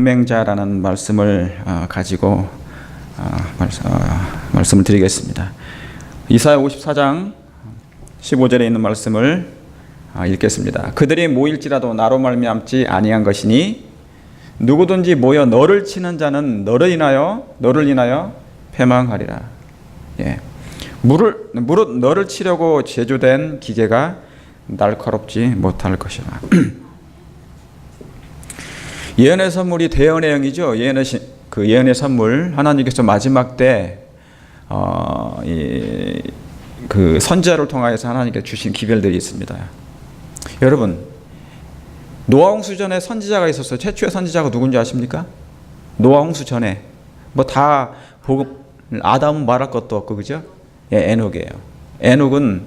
동맹자라는 말씀을 가지고 말씀을 드리겠습니다. 이사야 54장 15절에 있는 말씀을 읽겠습니다. 그들이 모일지라도 나로 말미암지 아니한 것이니 누구든지 모여 너를 치는 자는 너를 인하여 패망하리라. 무릇 너를 치려고 제조된 기계가 날카롭지 못할 것이라. 예언의 선물이 대언의 영이죠. 예언의 선물, 하나님께서 마지막 때 그 선지자를 통하여서 하나님께 주신 기별들이 있습니다. 여러분, 노아 홍수 전에 선지자가 있었어요. 최초의 선지자가 누군지 아십니까? 노아 홍수 전에 다 아담은 말할 것도 없고, 그죠? 에녹이에요. 에녹은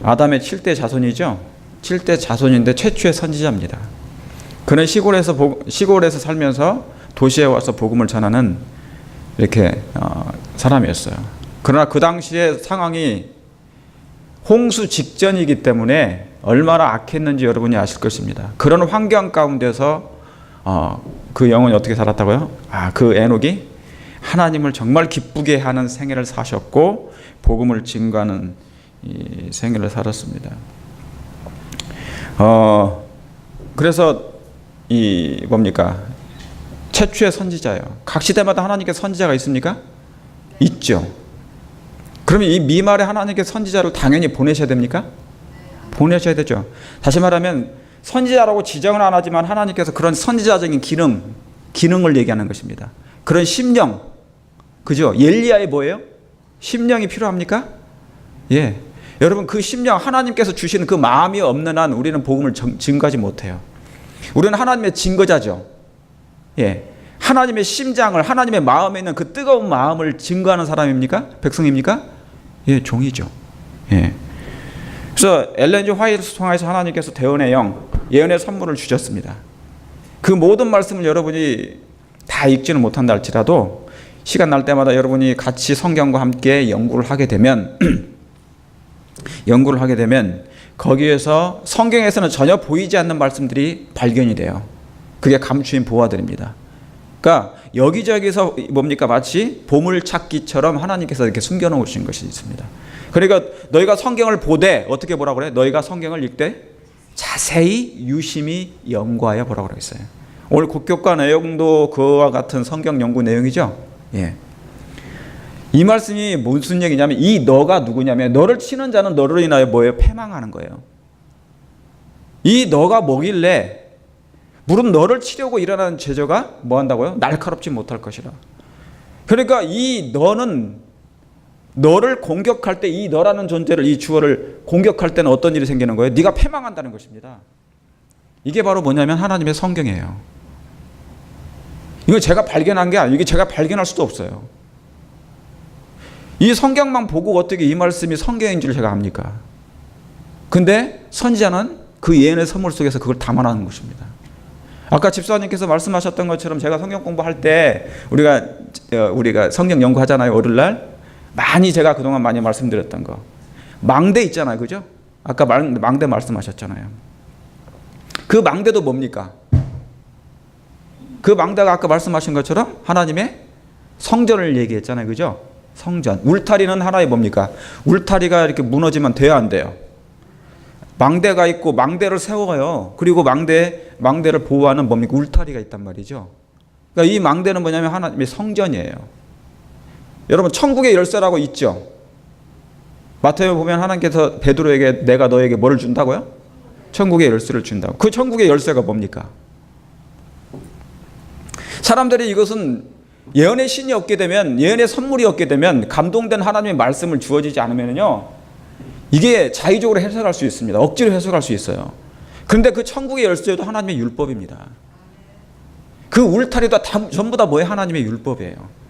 아담의 7대 자손이죠. 7대 자손인데 최초의 선지자입니다. 그는 시골에서 살면서 도시에 와서 복음을 전하는 이렇게 사람이었어요. 그러나 그 당시의 상황이 홍수 직전이기 때문에 얼마나 악했는지 여러분이 아실 것입니다. 그런 환경 가운데서 그 영혼이 어떻게 살았다고요? 그 에녹이 하나님을 정말 기쁘게 하는 생애를 사셨고 복음을 증거하는 이 생애를 살았습니다. 그래서 최초의 선지자예요. 각 시대마다 하나님께 선지자가 있습니까? 있죠. 그러면 이 미말에 하나님께 선지자를 당연히 보내셔야 됩니까? 보내셔야 되죠. 다시 말하면 선지자라고 지정은 안 하지만 하나님께서 그런 선지자적인 기능을 얘기하는 것입니다. 그런 심령, 그죠? 엘리야의 뭐예요? 심령이 필요합니까? 여러분, 그 심령, 하나님께서 주시는 그 마음이 없는 한 우리는 복음을 증거하지 못해요. 우리는 하나님의 증거자죠. 하나님의 심장을, 하나님의 마음에 있는 그 뜨거운 마음을 증거하는 사람입니까? 백성입니까? 종이죠. 그래서 엘렌 G 화이트를 통해서 하나님께서 대언의 영, 예언의 선물을 주셨습니다. 그 모든 말씀을 여러분이 다 읽지는 못한다 할지라도 시간 날 때마다 여러분이 같이 성경과 함께 연구를 하게 되면 거기에서 성경에서는 전혀 보이지 않는 말씀들이 발견이 돼요. 그게 감추인 보화들입니다. 그러니까 여기저기서 마치 보물찾기처럼 하나님께서 이렇게 숨겨놓으신 것이 있습니다. 그러니까 너희가 성경을 보되 어떻게 보라고 그래? 너희가 성경을 읽되 자세히 유심히 연구하여 보라고 그랬어요. 오늘 국교과 내용도 그와 같은 성경 연구 내용이죠. 이 말씀이 무슨 얘기냐면 이 너가 누구냐면 너를 치는 자는 너를 인하여 뭐예요? 패망하는 거예요. 이 너가 뭐길래 무릇 너를 치려고 일어나는 제저가 뭐 한다고요? 날카롭지 못할 것이라. 그러니까 이 너는 너를 공격할 때 이 너라는 존재를, 이 주어를 공격할 때는 어떤 일이 생기는 거예요? 네가 패망한다는 것입니다. 이게 바로 뭐냐면 하나님의 성경이에요. 이거 제가 발견한 게 아니에요. 이게 제가 발견할 수도 없어요. 이 성경만 보고 어떻게 이 말씀이 성경인 줄 제가 압니까? 근데 선지자는 그 예언의 선물 속에서 그걸 담아내는 것입니다. 아까 집사님께서 말씀하셨던 것처럼 제가 성경 공부할 때 우리가 성경 연구하잖아요. 월요일날 많이 제가 그동안 많이 말씀드렸던 거 망대 있잖아요. 그죠? 아까 망대 말씀하셨잖아요. 그 망대도 뭡니까? 그 망대가 아까 말씀하신 것처럼 하나님의 성전을 얘기했잖아요. 그죠? 성전. 울타리는 하나의 뭡니까? 울타리가 이렇게 무너지면 돼야 안 돼요. 망대가 있고 망대를 세워요. 그리고 망대를 보호하는 뭡니까? 울타리가 있단 말이죠. 그러니까 이 망대는 뭐냐면 하나님의 성전이에요. 여러분, 천국의 열쇠라고 있죠. 마태복음에 보면 하나님께서 베드로에게 내가 너에게 뭐를 준다고요? 천국의 열쇠를 준다고. 그 천국의 열쇠가 뭡니까? 사람들이 이것은 예언의 신이 없게 되면, 예언의 선물이 없게 되면, 감동된 하나님의 말씀을 주어지지 않으면요, 이게 자의적으로 해석할 수 있습니다. 억지로 해석할 수 있어요. 그런데 그 천국의 열쇠도 하나님의 율법입니다. 그 울타리도 전부 다 뭐예요? 하나님의 율법이에요.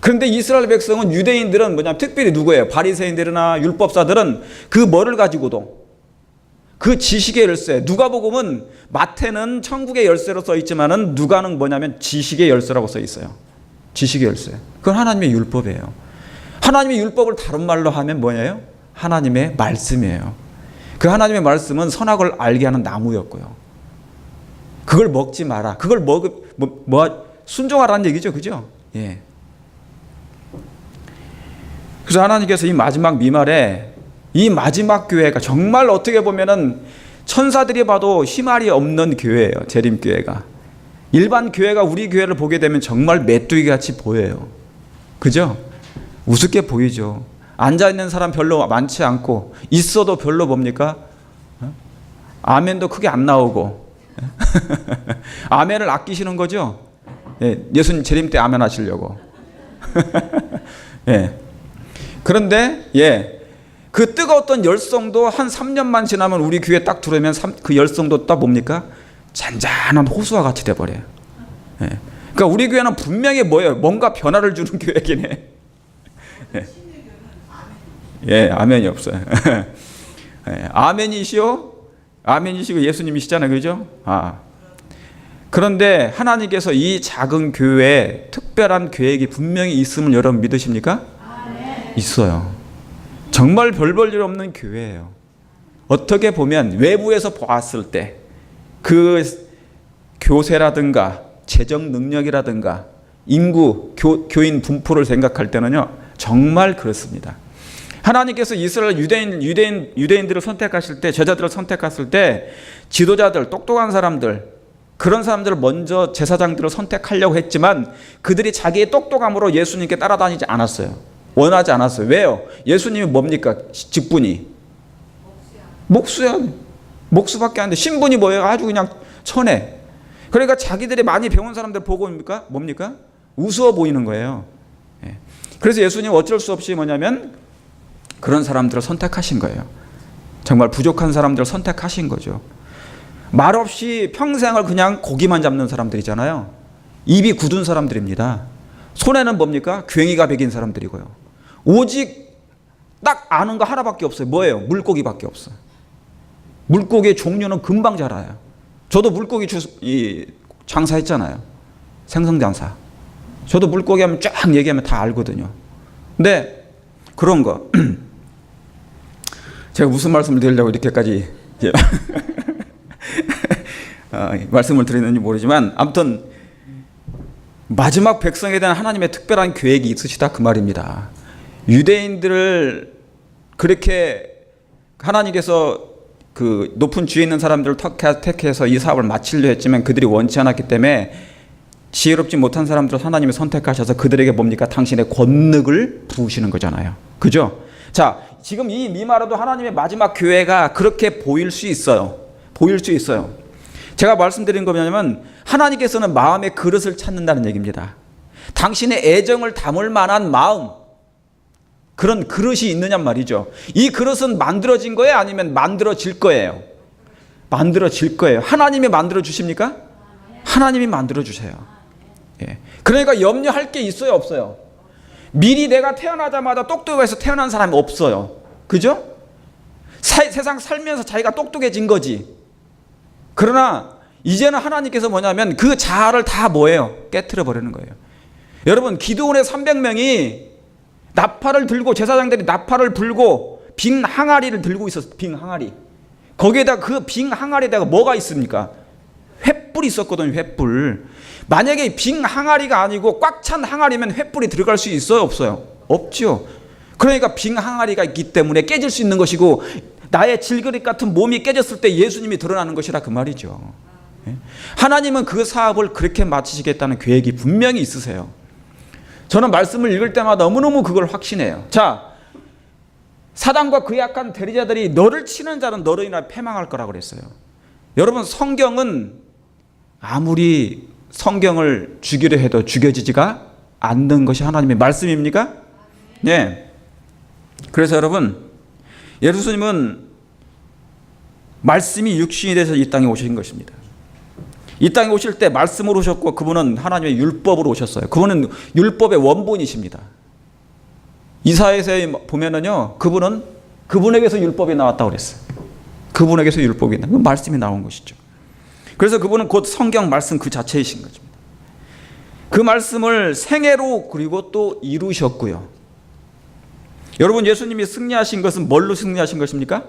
그런데 이스라엘 백성은, 유대인들은 특별히 누구예요? 바리새인들이나 율법사들은 그 뭐를 가지고도 그 지식의 열쇠, 누가복음은 마태는 천국의 열쇠로 써 있지만은 누가는 뭐냐면 지식의 열쇠라고 써 있어요. 지식의 열쇠. 그건 하나님의 율법이에요. 하나님의 율법을 다른 말로 하면 뭐예요? 하나님의 말씀이에요. 그 하나님의 말씀은 선악을 알게 하는 나무였고요. 그걸 먹지 마라. 그걸 순종하라는 얘기죠. 그죠? 예. 그래서 하나님께서 이 마지막 미말에 이 마지막 교회가 정말 어떻게 보면은 천사들이 봐도 희말이 없는 교회예요. 재림교회가. 일반 교회가 우리 교회를 보게 되면 정말 메뚜기 같이 보여요. 그죠? 우습게 보이죠. 앉아있는 사람 별로 많지 않고 있어도 별로 뭡니까? 아멘도 크게 안 나오고 아멘을 아끼시는 거죠? 예, 예수님 재림 때 아멘 하시려고. 예. 그런데 그 뜨거웠던 열성도 한 3년만 지나면 우리 교회 딱 들어오면 그 열성도 딱 뭡니까? 잔잔한 호수와 같이 돼버려요. 예. 그러니까 우리 교회는 분명히 뭐예요? 뭔가 변화를 주는 교회긴 해. 예, 아멘이 없어요. 예, 아멘이시고 예수님이시잖아요. 그죠? 그런데 하나님께서 이 작은 교회에 특별한 계획이 분명히 있음을 여러분 믿으십니까? 있어요. 정말 별 볼 일 없는 교회예요. 어떻게 보면 외부에서 보았을 때 그 교세라든가 재정 능력이라든가 인구, 교인 분포를 생각할 때는요 정말 그렇습니다. 하나님께서 이스라엘 유대인들을 선택하실 때, 제자들을 선택하실 때 지도자들, 똑똑한 사람들, 그런 사람들을 먼저 제사장들을 선택하려고 했지만 그들이 자기의 똑똑함으로 예수님께 따라다니지 않았어요. 원하지 않았어요. 왜요? 예수님이 뭡니까? 직분이 목수밖에 안 돼. 신분이 뭐예요? 아주 그냥 천해. 그러니까 자기들이 많이 배운 사람들 보고 뭡니까? 우스워 보이는 거예요. 그래서 예수님 어쩔 수 없이 뭐냐면 그런 사람들을 선택하신 거예요. 정말 부족한 사람들을 선택하신 거죠. 말없이 평생을 그냥 고기만 잡는 사람들이잖아요. 입이 굳은 사람들입니다. 손에는 뭡니까? 괭이가 베긴 사람들이고요. 오직 딱 아는 거 하나밖에 없어요. 뭐예요? 물고기밖에 없어요. 물고기의 종류는 금방 자라요. 저도 물고기 장사했잖아요. 생선장사. 저도 물고기 하면 쫙 얘기하면 다 알거든요. 근데 그런 거 제가 무슨 말씀을 드리려고 이렇게까지 말씀을 드리는지 모르지만 아무튼 마지막 백성에 대한 하나님의 특별한 계획이 있으시다 그 말입니다. 유대인들을 그렇게 하나님께서 그 높은 지위에 있는 사람들을 택해서 이 사업을 마치려 했지만 그들이 원치 않았기 때문에 지혜롭지 못한 사람들을 하나님이 선택하셔서 그들에게 뭡니까? 당신의 권능을 부으시는 거잖아요. 그죠? 자, 지금 이 미마로도 하나님의 마지막 교회가 그렇게 보일 수 있어요. 제가 말씀드린 거 뭐냐면 하나님께서는 마음의 그릇을 찾는다는 얘기입니다. 당신의 애정을 담을 만한 마음, 그런 그릇이 있느냐 말이죠. 이 그릇은 만들어진 거예요? 아니면 만들어질 거예요? 만들어질 거예요. 하나님이 만들어 주십니까? 하나님이 만들어 주세요. 예. 그러니까 염려할 게 있어요, 없어요? 미리 내가 태어나자마자 똑똑해서 태어난 사람이 없어요. 그죠? 세상 살면서 자기가 똑똑해진 거지. 그러나 이제는 하나님께서 뭐냐면 그 자아를 다 뭐예요? 깨트려 버리는 거예요. 여러분, 기드온의 300명이 나팔을 들고, 제사장들이 나팔을 불고 빙 항아리를 들고 있었어요. 빙 항아리. 거기에다 그 빙 항아리에다가 뭐가 있습니까? 횃불이 있었거든요. 횃불. 만약에 빙 항아리가 아니고 꽉 찬 항아리면 횃불이 들어갈 수 있어요, 없어요? 없죠. 그러니까 빙 항아리가 있기 때문에 깨질 수 있는 것이고 나의 질그릇 같은 몸이 깨졌을 때 예수님이 드러나는 것이라 그 말이죠. 하나님은 그 사업을 그렇게 마치시겠다는 계획이 분명히 있으세요. 저는 말씀을 읽을 때마다 너무너무 그걸 확신해요. 자, 사단과 그의 악한 대리자들이 너를 치는 자는 너로 인하여 패망할 거라고 그랬어요. 여러분, 성경은 아무리 성경을 죽이려 해도 죽여지지가 않는 것이 하나님의 말씀입니까? 네. 그래서 여러분, 예수님은 말씀이 육신이 돼서 이 땅에 오신 것입니다. 이 땅에 오실 때 말씀으로 오셨고 그분은 하나님의 율법으로 오셨어요. 그분은 율법의 원본이십니다. 이사야서에 보면은요, 그분에게서 율법이 나왔다고 그랬어요. 그분에게서 율법이 그 말씀이 나온 것이죠. 그래서 그분은 곧 성경 말씀 그 자체이신 것입니다. 그 말씀을 생애로 그리고 또 이루셨고요. 여러분, 예수님이 승리하신 것은 뭘로 승리하신 것입니까?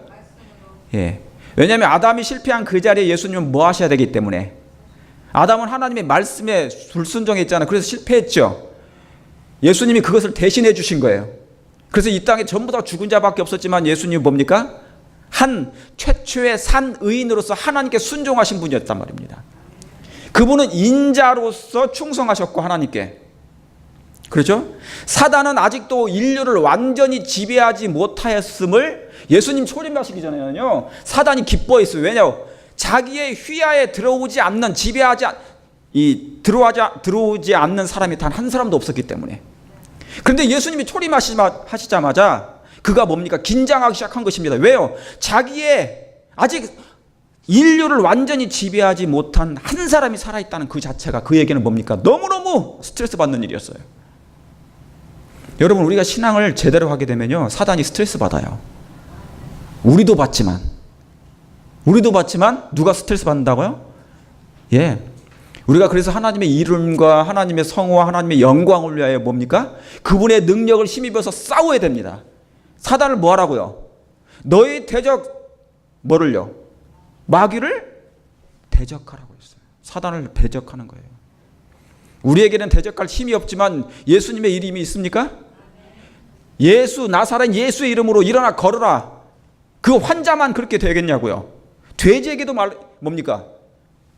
예. 왜냐하면 아담이 실패한 그 자리에 예수님은 뭐 하셔야 되기 때문에? 아담은 하나님의 말씀에 불순종했잖아요. 그래서 실패했죠. 예수님이 그것을 대신해 주신 거예요. 그래서 이 땅에 전부 다 죽은 자밖에 없었지만 예수님이 뭡니까? 한 최초의 산 의인으로서 하나님께 순종하신 분이었단 말입니다. 그분은 인자로서 충성하셨고 하나님께. 그렇죠? 사단은 아직도 인류를 완전히 지배하지 못하였음을 예수님 초림하시기 전에는요, 사단이 기뻐했어요. 왜냐? 자기의 휘하에 들어오지 않는, 들어오지 않는 사람이 단 한 사람도 없었기 때문에. 그런데 예수님이 초림하시자마자 그가 뭡니까? 긴장하기 시작한 것입니다. 왜요? 자기의 아직 인류를 완전히 지배하지 못한 한 사람이 살아있다는 그 자체가 그에게는 뭡니까? 너무너무 스트레스 받는 일이었어요. 여러분, 우리가 신앙을 제대로 하게 되면요, 사단이 스트레스 받아요. 우리도 받지만 누가 스트레스 받는다고요? 예. 우리가 그래서 하나님의 이름과 하나님의 성호와 하나님의 영광을 위하여 뭡니까? 그분의 능력을 힘입어서 싸워야 됩니다. 사단을 뭐 하라고요? 너희 뭐를요? 마귀를 대적하라고 했어요. 사단을 대적하는 거예요. 우리에게는 대적할 힘이 없지만 예수님의 이름이 있습니까? 나사렛 예수의 이름으로 일어나 걸어라. 그 환자만 그렇게 되겠냐고요? 돼지에게도 뭡니까?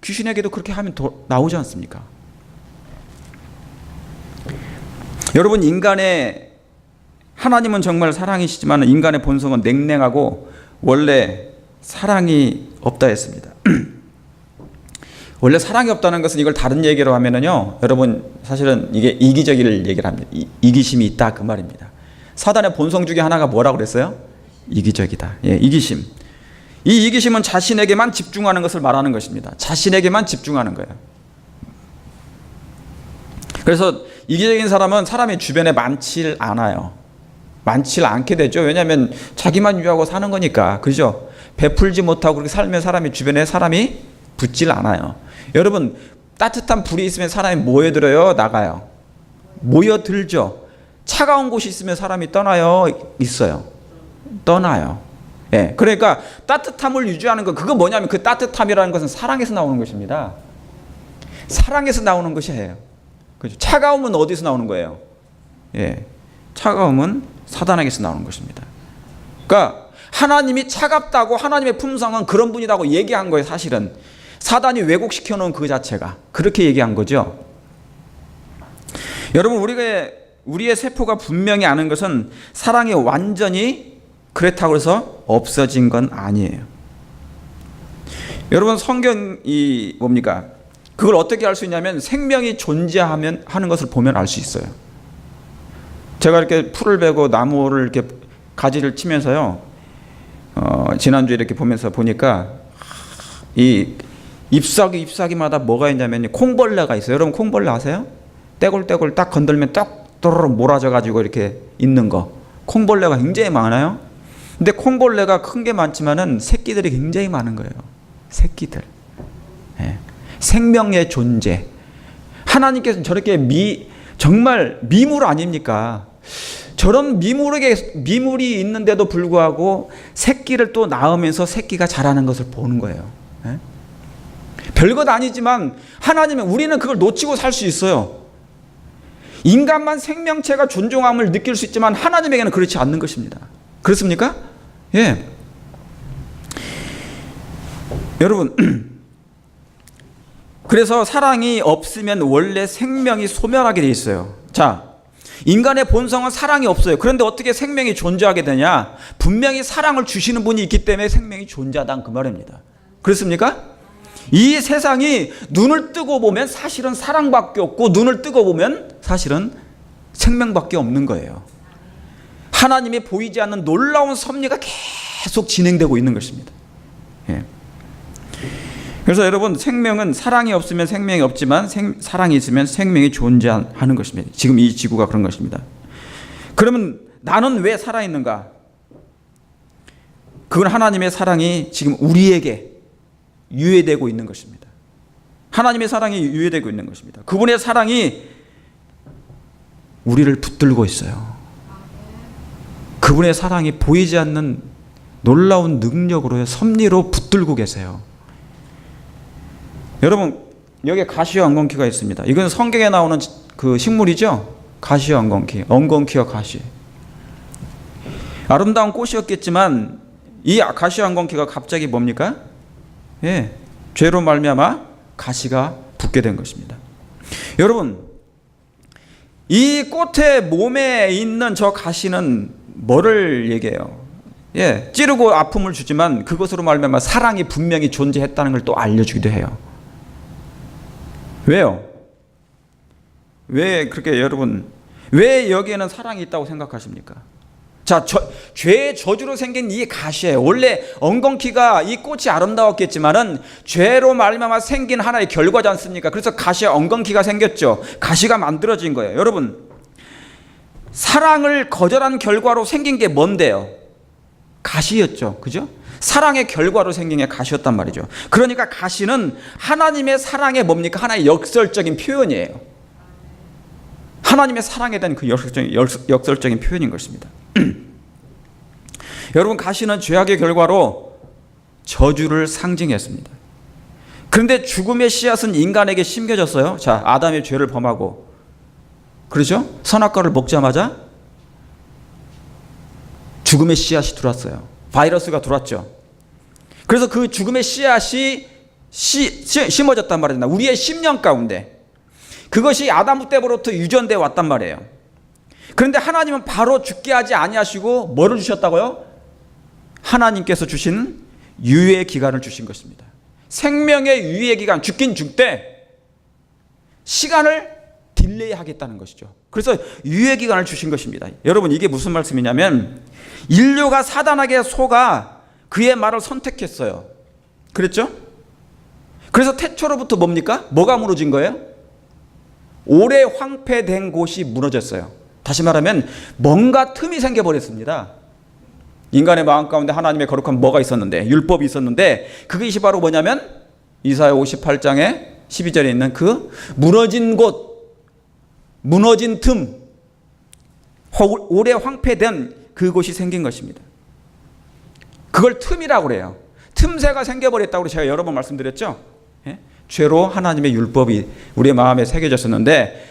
귀신에게도 그렇게 하면 나오지 않습니까? 여러분, 하나님은 정말 사랑이시지만 인간의 본성은 냉랭하고 원래 사랑이 없다 했습니다. 원래 사랑이 없다는 것은 이걸 다른 얘기로 하면은요, 여러분, 사실은 이게 이기적일 얘기를 합니다. 이기심이 있다, 그 말입니다. 사단의 본성 중에 하나가 뭐라고 그랬어요? 이기적이다. 예, 이기심. 이 이기심은 자신에게만 집중하는 것을 말하는 것입니다. 자신에게만 집중하는 거예요. 그래서 이기적인 사람은 사람이 주변에 많지 않아요. 많지 않게 되죠. 왜냐하면 자기만 위하고 사는 거니까. 그죠? 베풀지 못하고 그렇게 살면 주변에 사람이 붙질 않아요. 여러분, 따뜻한 불이 있으면 사람이 모여들어요? 나가요? 모여들죠. 차가운 곳이 있으면 사람이 떠나요? 있어요? 떠나요. 예, 그러니까 따뜻함을 유지하는 거, 그거 뭐냐면 그 따뜻함이라는 것은 사랑에서 나오는 것입니다. 사랑에서 나오는 것이에요. 그렇죠? 차가움은 어디서 나오는 거예요? 예, 차가움은 사단에게서 나오는 것입니다. 그러니까 하나님이 차갑다고, 하나님의 품성은 그런 분이라고 얘기한 거예요. 사실은 사단이 왜곡시켜 놓은 그 자체가 그렇게 얘기한 거죠. 여러분, 우리의 세포가 분명히 아는 것은 사랑이 완전히 그렇다고 해서 없어진 건 아니에요. 여러분, 성경이 뭡니까? 그걸 어떻게 알 수 있냐면 생명이 존재하면 하는 것을 보면 알 수 있어요. 제가 이렇게 풀을 베고 나무를 이렇게 가지를 치면서요, 지난주에 이렇게 보니까 이 잎사귀마다 뭐가 있냐면 콩벌레가 있어요. 여러분, 콩벌레 아세요? 떼굴떼굴 딱 건들면 딱 또르르 몰아져 가지고 이렇게 있는 거. 콩벌레가 굉장히 많아요. 근데 콩벌레가 큰 게 많지만은 새끼들이 굉장히 많은 거예요. 새끼들. 예. 생명의 존재. 하나님께서는 저렇게 정말 미물 아닙니까? 저런 미물이 있는데도 불구하고 새끼를 또 낳으면서 새끼가 자라는 것을 보는 거예요. 예? 별것 아니지만 우리는 그걸 놓치고 살 수 있어요. 인간만 생명체가 존중함을 느낄 수 있지만 하나님에게는 그렇지 않는 것입니다. 그렇습니까? 예. 여러분, 그래서 사랑이 없으면 원래 생명이 소멸하게 돼 있어요. 자, 인간의 본성은 사랑이 없어요. 그런데 어떻게 생명이 존재하게 되냐? 분명히 사랑을 주시는 분이 있기 때문에 생명이 존재하다는 그 말입니다. 그렇습니까? 이 세상이 눈을 뜨고 보면 사실은 사랑밖에 없고, 눈을 뜨고 보면 사실은 생명밖에 없는 거예요. 하나님이 보이지 않는 놀라운 섭리가 계속 진행되고 있는 것입니다. 예. 그래서 여러분, 생명은 사랑이 없으면 생명이 없지만 사랑이 있으면 생명이 존재하는 것입니다. 지금 이 지구가 그런 것입니다. 그러면 나는 왜 살아있는가? 그건 하나님의 사랑이 지금 우리에게 유예되고 있는 것입니다. 하나님의 사랑이 유예되고 있는 것입니다. 그분의 사랑이 우리를 붙들고 있어요. 그분의 사랑이 보이지 않는 놀라운 능력으로, 섭리로 붙들고 계세요. 여러분, 여기에 가시와 엉겅퀴가 있습니다. 이건 성경에 나오는 그 식물이죠. 가시와 엉겅퀴, 엉겅퀴와 가시. 아름다운 꽃이었겠지만 이 가시와 엉겅퀴가 갑자기 뭡니까? 예, 죄로 말미암아 가시가 붙게 된 것입니다. 여러분, 이 꽃의 몸에 있는 저 가시는 뭐를 얘기해요? 예, 찌르고 아픔을 주지만 그것으로 말미암아 사랑이 분명히 존재했다는 걸 또 알려주기도 해요. 왜요? 왜 그렇게 여러분, 왜 여기에는 사랑이 있다고 생각하십니까? 자, 죄의 저주로 생긴 이 가시예요. 원래 엉겅퀴가 이 꽃이 아름다웠겠지만은 죄로 말미암아 생긴 하나의 결과지 않습니까? 그래서 가시와 엉겅퀴가 생겼죠. 가시가 만들어진 거예요. 여러분, 사랑을 거절한 결과로 생긴 게 뭔데요? 가시였죠. 그죠? 사랑의 결과로 생긴 게 가시였단 말이죠. 그러니까 가시는 하나님의 사랑의 뭡니까? 하나의 역설적인 표현이에요. 하나님의 사랑에 대한 그 역설적인 표현인 것입니다. 여러분, 가시는 죄악의 결과로 저주를 상징했습니다. 그런데 죽음의 씨앗은 인간에게 심겨졌어요. 자, 아담의 죄를 범하고, 그렇죠? 선악과를 먹자마자 죽음의 씨앗이 들어왔어요. 바이러스가 들어왔죠. 그래서 그 죽음의 씨앗이 심어졌단 말입니다. 우리의 심령 가운데. 그것이 아담 때부터 유전되어 왔단 말이에요. 그런데 하나님은 바로 죽게 하지 아니하시고 뭐를 주셨다고요? 하나님께서 주신 유예 기간을 주신 것입니다. 생명의 유예 기간, 죽긴 죽되 시간을 딜레이 하겠다는 것이죠. 그래서 유예 기간을 주신 것입니다. 여러분, 이게 무슨 말씀이냐면 인류가 사단에게 속아 그의 말을 선택했어요. 그랬죠? 그래서 태초로부터 뭡니까? 뭐가 무너진 거예요? 오래 황폐된 곳이 무너졌어요. 다시 말하면 뭔가 틈이 생겨버렸습니다. 인간의 마음 가운데 하나님의 거룩한 뭐가 있었는데, 율법이 있었는데, 그것이 바로 뭐냐면 이사야 58장에 12절에 있는 그 무너진 곳, 무너진 틈, 오래 황폐된 그곳이 생긴 것입니다. 그걸 틈이라고 그래요. 틈새가 생겨버렸다고 제가 여러 번 말씀드렸죠. 예? 죄로 하나님의 율법이 우리의 마음에 새겨졌었는데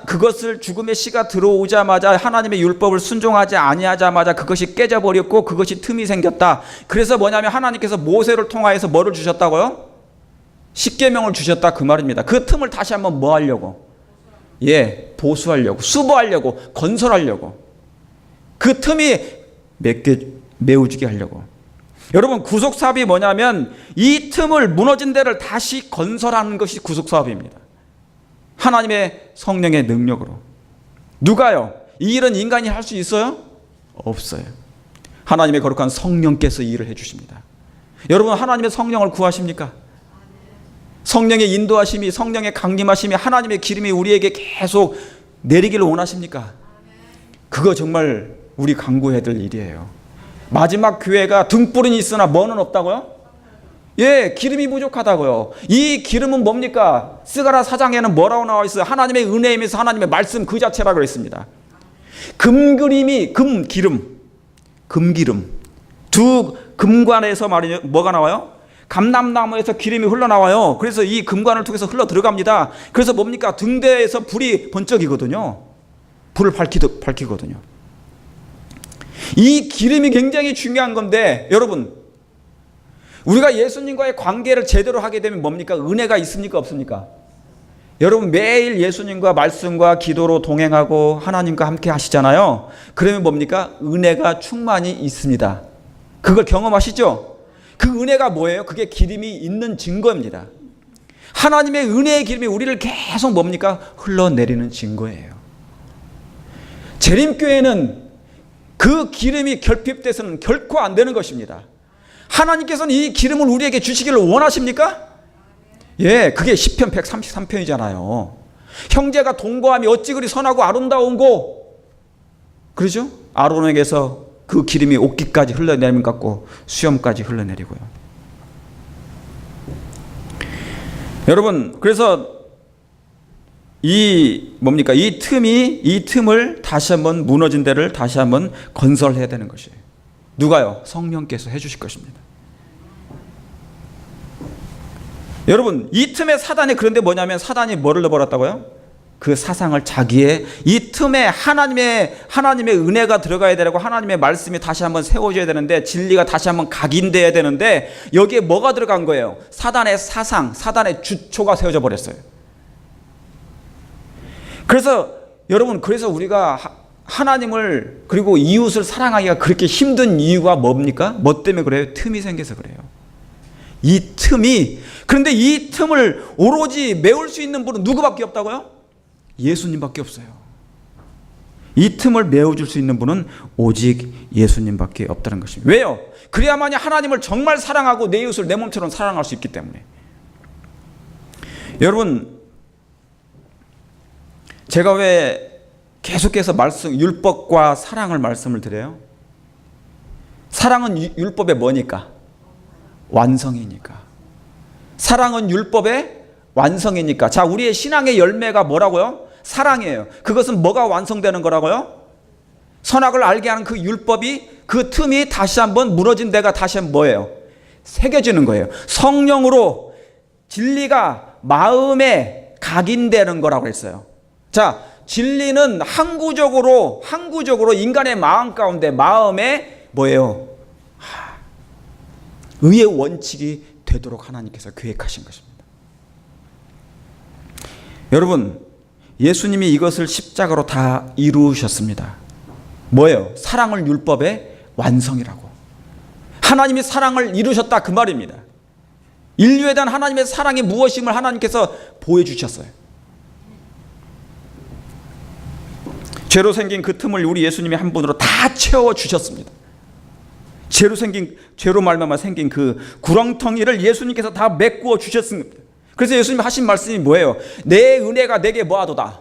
그것을 죽음의 씨가 들어오자마자 하나님의 율법을 순종하지 아니하자마자 그것이 깨져버렸고 그것이 틈이 생겼다. 그래서 뭐냐면 하나님께서 모세를 통하여서 뭐를 주셨다고요? 십계명을 주셨다, 그 말입니다. 그 틈을 다시 한번 뭐 하려고? 예, 보수하려고, 수보하려고, 건설하려고. 그 틈이 메워지게 하려고. 여러분, 구속사업이 뭐냐면 이 틈을, 무너진 데를 다시 건설하는 것이 구속사업입니다. 하나님의 성령의 능력으로. 누가요? 이 일은 인간이 할 수 있어요? 없어요. 하나님의 거룩한 성령께서 이 일을 해주십니다. 여러분, 하나님의 성령을 구하십니까? 성령의 인도하심이, 성령의 강림하심이, 하나님의 기름이 우리에게 계속 내리기를 원하십니까? 그거 정말 우리 간구해야 될 일이에요. 마지막 교회가 등불은 있으나 뭐는 없다고요? 예, 기름이 부족하다고요. 이 기름은 뭡니까? 스가랴 4장에는 뭐라고 나와 있어요? 하나님의 은혜이면서 하나님의 말씀 그 자체라고 했습니다. 금기름이, 금기름. 두 금관에서 말이죠. 뭐가 나와요? 감람나무에서 기름이 흘러나와요. 그래서 이 금관을 통해서 흘러 들어갑니다. 그래서 뭡니까? 등대에서 불이 번쩍이거든요. 불을 밝히거든요. 이 기름이 굉장히 중요한 건데, 여러분, 우리가 예수님과의 관계를 제대로 하게 되면 뭡니까? 은혜가 있습니까? 없습니까? 여러분, 매일 예수님과 말씀과 기도로 동행하고 하나님과 함께 하시잖아요. 그러면 뭡니까? 은혜가 충만히 있습니다. 그걸 경험하시죠? 그 은혜가 뭐예요? 그게 기름이 있는 증거입니다. 하나님의 은혜의 기름이 우리를 계속 뭡니까? 흘러내리는 증거예요. 재림교회는 그 기름이 결핍돼서는 결코 안 되는 것입니다. 하나님께서는 이 기름을 우리에게 주시기를 원하십니까? 예, 그게 시편 133편이잖아요. 형제가 동거함이 어찌 그리 선하고 아름다운고, 그러죠? 아론에게서 그 기름이 옥기까지 흘러내리는 것 같고 수염까지 흘러내리고요. 여러분, 그래서 이 틈을 다시 한번, 무너진 데를 다시 한번 건설해야 되는 것이에요. 누가요? 성령께서 해주실 것입니다. 여러분, 이 틈에 사단이, 그런데 뭐냐면 사단이 뭐를 넣어버렸다고요? 그 사상을 자기의, 이 틈에 하나님의 은혜가 들어가야 되고 하나님의 말씀이 다시 한번 세워져야 되는데, 진리가 다시 한번 각인돼야 되는데, 여기에 뭐가 들어간 거예요? 사단의 사상, 사단의 주초가 세워져 버렸어요. 그래서 여러분, 그래서 우리가 하나님을 그리고 이웃을 사랑하기가 그렇게 힘든 이유가 뭡니까? 뭐 때문에 그래요? 틈이 생겨서 그래요. 이 틈이, 그런데 이 틈을 오로지 메울 수 있는 분은 누구밖에 없다고요? 예수님밖에 없어요. 이 틈을 메워줄 수 있는 분은 오직 예수님밖에 없다는 것입니다. 왜요? 그래야만이 하나님을 정말 사랑하고 내 이웃을 내 몸처럼 사랑할 수 있기 때문에. 여러분, 제가 왜 계속해서 율법과 사랑을 말씀을 드려요? 사랑은 율법의 뭐니까? 완성이니까. 사랑은 율법의 완성이니까. 자, 우리의 신앙의 열매가 뭐라고요? 사랑이에요. 그것은 뭐가 완성되는 거라고요? 선악을 알게 하는 그 율법이, 그 틈이 다시 한번 무너진 데가 다시 한번 뭐예요? 새겨지는 거예요. 성령으로 진리가 마음에 각인되는 거라고 했어요. 자, 진리는 항구적으로 인간의 마음 가운데, 마음에 뭐예요? 의의 원칙이 되도록 하나님께서 계획하신 것입니다. 여러분, 예수님이 이것을 십자가로 다 이루셨습니다. 뭐예요? 사랑을 율법의 완성이라고. 하나님이 사랑을 이루셨다, 그 말입니다. 인류에 대한 하나님의 사랑이 무엇임을 하나님께서 보여주셨어요. 죄로 생긴 그 틈을 우리 예수님이 한 분으로 다 채워주셨습니다. 죄로 말미암아 생긴 그 구렁텅이를 예수님께서 다 메꾸어 주셨습니다. 그래서 예수님 하신 말씀이 뭐예요? 내 은혜가 내게 뭐하도다?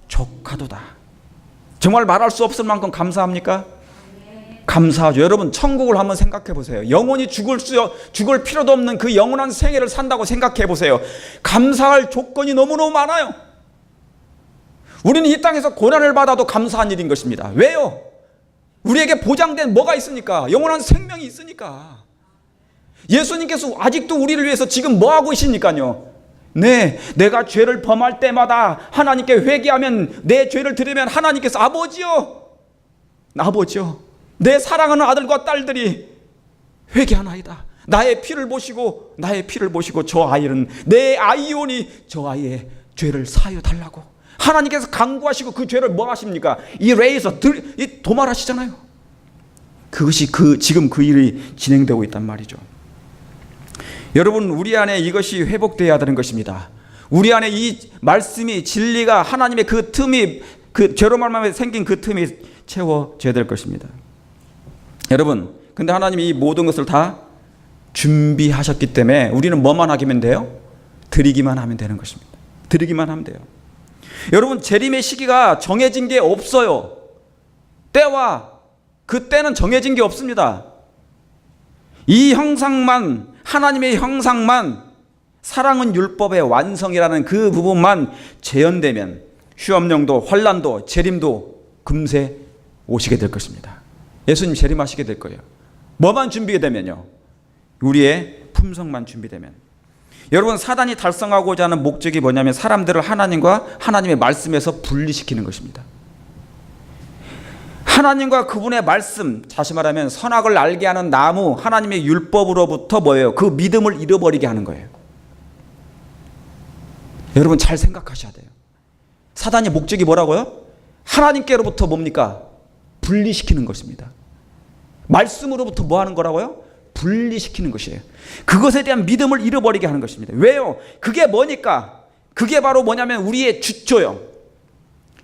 족하도다. 정말 말할 수 없을 만큼 감사합니까? 감사하죠. 여러분, 천국을 한번 생각해 보세요. 영원히 죽을 필요도 없는 그 영원한 생애를 산다고 생각해 보세요. 감사할 조건이 너무너무 많아요. 우리는 이 땅에서 고난을 받아도 감사한 일인 것입니다. 왜요? 우리에게 보장된 뭐가 있습니까? 영원한 생명이 있으니까. 예수님께서 아직도 우리를 위해서 지금 뭐 하고 계시니까요. 네, 내가 죄를 범할 때마다 하나님께 회개하면, 내 죄를 들으면 하나님께서 아버지요, 내 사랑하는 아들과 딸들이 회개하나이다. 나의 피를 보시고 저 아이는, 내 아이오니 저 아이의 죄를 사하여 달라고 하나님께서 간구하시고, 그 죄를 뭐 하십니까? 이레이서 도말하시잖아요. 그것이 지금 그 일이 진행되고 있단 말이죠. 여러분, 우리 안에 이것이 회복되어야 되는 것입니다. 우리 안에 이 말씀이, 진리가, 하나님의 그 틈이, 그 죄로 말미암아 생긴 그 틈이 채워져야 될 것입니다. 여러분, 근데 하나님이 이 모든 것을 다 준비하셨기 때문에 우리는 뭐만 하면 돼요? 드리기만 하면 되는 것입니다. 드리기만 하면 돼요. 여러분, 재림의 시기가 정해진 게 없어요. 그 때는 정해진 게 없습니다. 이 형상만, 하나님의 형상만, 사랑은 율법의 완성이라는 그 부분만 재현되면 시험령도, 환난도, 재림도 금세 오시게 될 것입니다. 예수님 재림하시게 될 거예요. 뭐만 준비되면요? 우리의 품성만 준비되면. 여러분, 사단이 달성하고자 하는 목적이 뭐냐면 사람들을 하나님과 하나님의 말씀에서 분리시키는 것입니다. 하나님과 그분의 말씀, 다시 말하면 선악을 알게 하는 나무, 하나님의 율법으로부터 뭐예요? 그 믿음을 잃어버리게 하는 거예요. 여러분, 잘 생각하셔야 돼요. 사단의 목적이 뭐라고요? 하나님께로부터 뭡니까? 분리시키는 것입니다. 말씀으로부터 뭐 하는 거라고요? 분리시키는 것이에요. 그것에 대한 믿음을 잃어버리게 하는 것입니다. 왜요? 그게 뭐니까? 그게 바로 뭐냐면 우리의 주초요.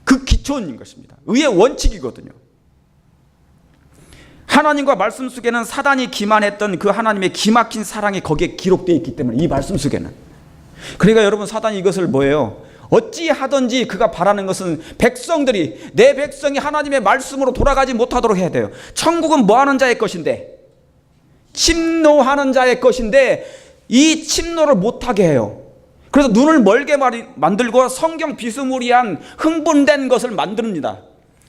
그 기초인 것입니다. 의의 원칙이거든요. 하나님과 말씀 속에는 사단이 기만했던 그 하나님의 기막힌 사랑이 거기에 기록되어 있기 때문에, 이 말씀 속에는. 그러니까 여러분, 사단이 이것을 뭐예요? 어찌하든지 그가 바라는 것은 백성들이, 내 백성이 하나님의 말씀으로 돌아가지 못하도록 해야 돼요. 천국은 뭐 하는 자의 것인데? 침노하는 자의 것인데, 이 침노를 못하게 해요. 그래서 눈을 멀게 만들고 성경 비스무리한 흥분된 것을 만듭니다.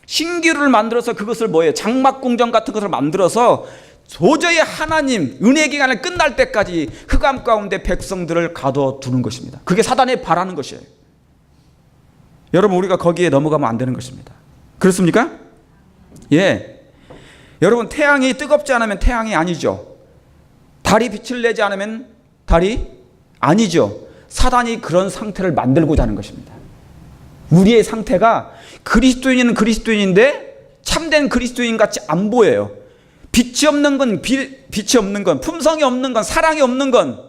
신기루를 만들어서 그것을 뭐예요? 장막궁정 같은 것을 만들어서 도저히 하나님 은혜 기간을 끝날 때까지 흑암 가운데 백성들을 가둬두는 것입니다. 그게 사단이 바라는 것이에요. 여러분, 우리가 거기에 넘어가면 안 되는 것입니다. 그렇습니까? 예. 여러분, 태양이 뜨겁지 않으면 태양이 아니죠. 달이 빛을 내지 않으면 달이 아니죠. 사단이 그런 상태를 만들고자 하는 것입니다. 우리의 상태가 그리스도인은 그리스도인인데 참된 그리스도인 같이 안 보여요. 빛이 없는 건 빛이 없는 건, 품성이 없는 건, 사랑이 없는 건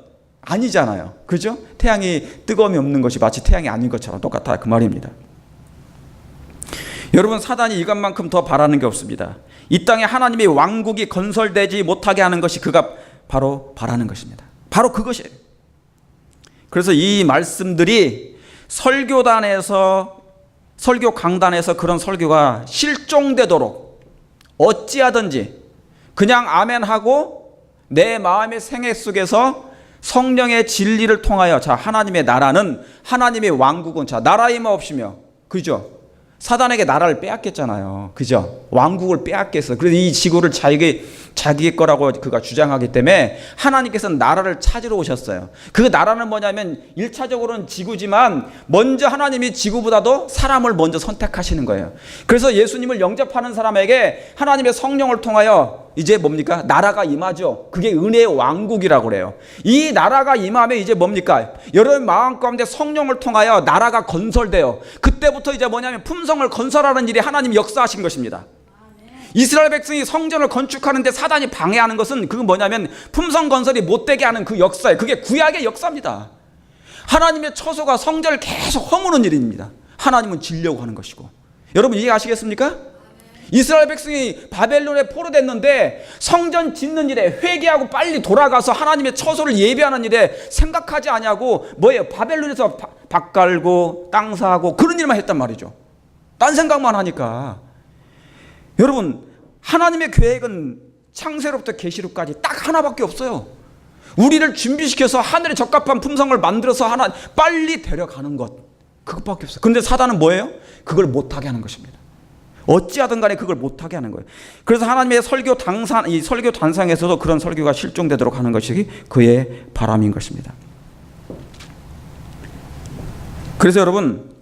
아니잖아요. 그죠? 태양이 뜨거움이 없는 것이 마치 태양이 아닌 것처럼 똑같다, 그 말입니다. 여러분, 사단이 이것만큼 더 바라는 게 없습니다. 이 땅에 하나님의 왕국이 건설되지 못하게 하는 것이 그가 바로 바라는 것입니다. 바로 그것이에요. 그래서 이 말씀들이 설교단에서, 설교 강단에서 그런 설교가 실종되도록 어찌하든지 그냥 아멘하고 내 마음의 생애 속에서 성령의 진리를 통하여, 자, 하나님의 나라는, 하나님의 왕국은, 자, 나라임이 없으며, 그죠? 사단에게 나라를 빼앗겼잖아요. 그죠? 왕국을 빼앗겼어. 그래서 이 지구를 자기의 거라고 그가 주장하기 때문에 하나님께서는 나라를 찾으러 오셨어요. 그 나라는 뭐냐면 1차적으로는 지구지만 먼저 하나님이 지구보다도 사람을 먼저 선택하시는 거예요. 그래서 예수님을 영접하는 사람에게 하나님의 성령을 통하여 이제 뭡니까? 나라가 임하죠. 그게 은혜의 왕국이라고 그래요. 이 나라가 임하면 이제 뭡니까? 여러분 마음 가운데 성령을 통하여 나라가 건설돼요. 그때부터 이제 뭐냐면 품성을 건설하는 일이 하나님 역사하신 것입니다. 이스라엘 백성이 성전을 건축하는데 사단이 방해하는 것은 그건 뭐냐면 품성 건설이 못되게 하는 그 역사예요. 그게 구약의 역사입니다. 하나님의 처소가 성전을 계속 허무는 일입니다. 하나님은 지려고 하는 것이고. 여러분 이해하시겠습니까? 이스라엘 백성이 바벨론에 포로됐는데 성전 짓는 일에 회개하고 빨리 돌아가서 하나님의 처소를 예배하는 일에 생각하지 아니하고 뭐예요? 바벨론에서 밭 갈고 땅 사고 그런 일만 했단 말이죠. 딴 생각만 하니까. 여러분, 하나님의 계획은 창세로부터 계시로까지 딱 하나밖에 없어요. 우리를 준비시켜서 하늘에 적합한 품성을 만들어서 하나 빨리 데려가는 것, 그것밖에 없어요. 그런데 사단은 뭐예요? 그걸 못하게 하는 것입니다. 어찌하든 간에 그걸 못하게 하는 거예요. 그래서 하나님의 이 설교 단상에서도 그런 설교가 실종되도록 하는 것이 그의 바람인 것입니다. 그래서 여러분,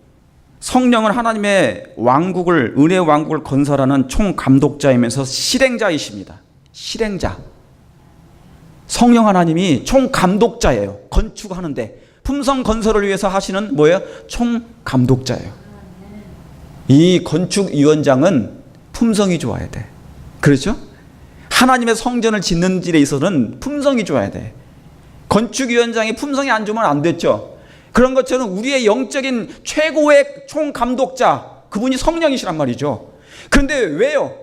성령은 하나님의 왕국을, 은혜의 왕국을 건설하는 총감독자이면서 실행자이십니다. 실행자. 성령 하나님이 총감독자예요. 건축하는데 품성 건설을 위해서 하시는 뭐예요? 총감독자예요. 이 건축위원장은 품성이 좋아야 돼. 그렇죠? 하나님의 성전을 짓는 일에 있어서는 품성이 좋아야 돼. 건축위원장이 품성이 안 좋으면 안 됐죠. 그런 것처럼 우리의 영적인 최고의 총감독자, 그분이 성령이시란 말이죠. 그런데 왜요?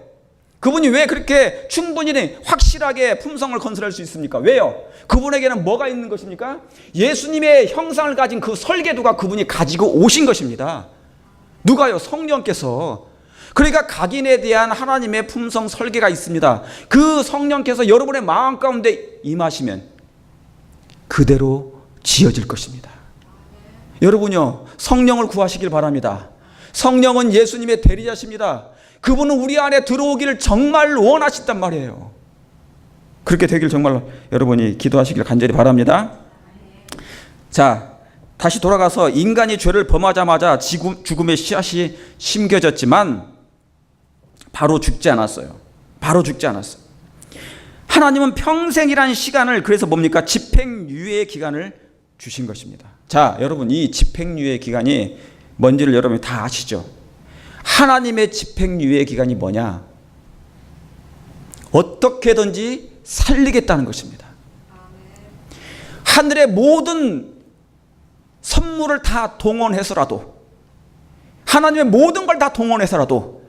그분이 왜 그렇게 충분히 확실하게 품성을 건설할 수 있습니까? 왜요? 그분에게는 뭐가 있는 것입니까? 예수님의 형상을 가진 그 설계도가 그분이 가지고 오신 것입니다. 누가요? 성령께서. 그러니까 각인에 대한 하나님의 품성 설계가 있습니다. 그 성령께서 여러분의 마음 가운데 임하시면 그대로 지어질 것입니다. 여러분요, 성령을 구하시길 바랍니다. 성령은 예수님의 대리자십니다. 그분은 우리 안에 들어오기를 정말 원하신단 말이에요. 그렇게 되길 정말 여러분이 기도하시길 간절히 바랍니다. 자, 다시 돌아가서 인간이 죄를 범하자마자 죽음의 씨앗이 심겨졌지만 바로 죽지 않았어요. 바로 죽지 않았어요. 하나님은 평생이라는 시간을, 그래서 뭡니까? 집행유예의 기간을 주신 것입니다. 자, 여러분, 이 집행유예 기간이 뭔지를 여러분이 다 아시죠? 하나님의 집행유예 기간이 뭐냐? 어떻게든지 살리겠다는 것입니다. 하늘의 모든 선물을 다 동원해서라도, 하나님의 모든 걸 다 동원해서라도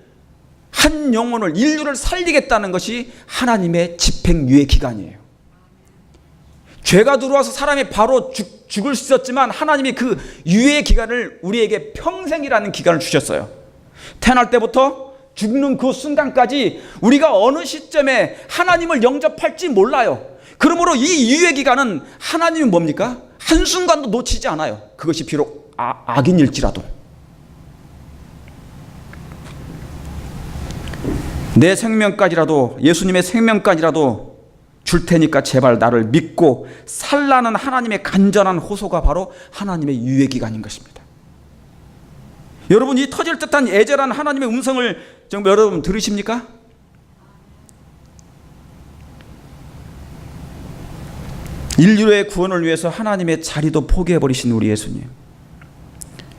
한 영혼을, 인류를 살리겠다는 것이 하나님의 집행유예 기간이에요. 죄가 들어와서 사람이 바로 죽을 수 있었지만 하나님이 그 유예 기간을 우리에게 평생이라는 기간을 주셨어요. 태어날 때부터 죽는 그 순간까지 우리가 어느 시점에 하나님을 영접할지 몰라요. 그러므로 이 유예 기간은 하나님이 뭡니까? 한순간도 놓치지 않아요. 그것이 비록 악인일지라도. 내 생명까지라도, 예수님의 생명까지라도 줄 테니까 제발 나를 믿고 살라는 하나님의 간절한 호소가 바로 하나님의 유예 기간인 것입니다. 여러분, 이 터질 듯한 애절한 하나님의 음성을 정말 여러분 들으십니까? 인류의 구원을 위해서 하나님의 자리도 포기해버리신 우리 예수님.